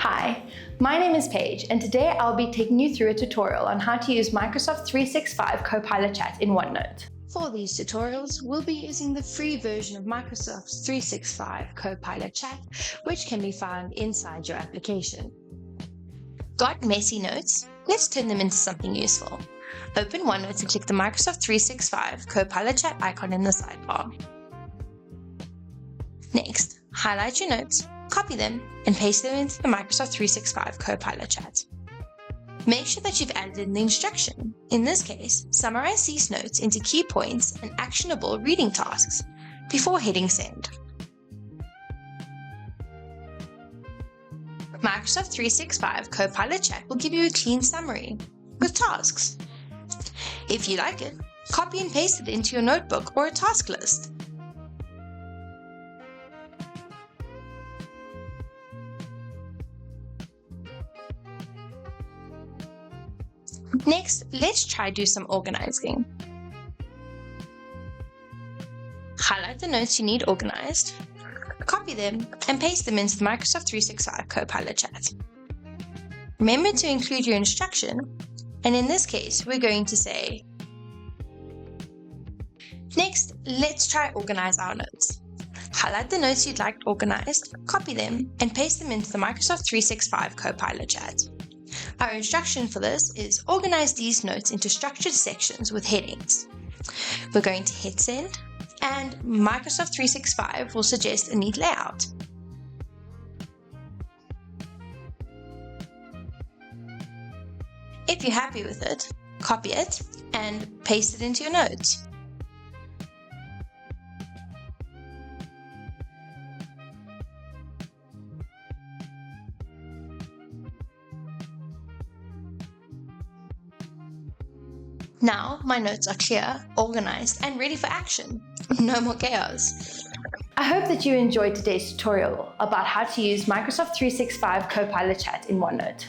Hi, my name is Paige, and today I'll be taking you through a tutorial on how to use Microsoft 365 Copilot Chat in OneNote. For these tutorials, we'll be using the free version of Microsoft 365 Copilot Chat, which can be found inside your application. Got messy notes? Let's turn them into something useful. Open OneNote and click the Microsoft 365 Copilot Chat icon in the sidebar. Next, highlight your notes, copy them, and paste them into the Microsoft 365 Copilot Chat. Make sure that you've added in the instruction. In this case, summarize these notes into key points and actionable reading tasks before hitting send. Microsoft 365 Copilot Chat will give you a clean summary with tasks. If you like it, copy and paste it into your notebook or a task list. Next, let's try do some organizing. Highlight the notes you need organized, copy them, and paste them into the Microsoft 365 Copilot Chat. Remember to include your instruction, and in this case, we're going to say, next, let's try organize our notes. Highlight the notes you'd like organized, copy them, and paste them into the Microsoft 365 Copilot Chat. Our instruction for this is organize these notes into structured sections with headings. We're going to hit send, and Microsoft 365 will suggest a neat layout. If you're happy with it, copy it and paste it into your notes. Now my notes are clear, organized, and ready for action. No more chaos. I hope that you enjoyed today's tutorial about how to use Microsoft 365 Copilot Chat in OneNote.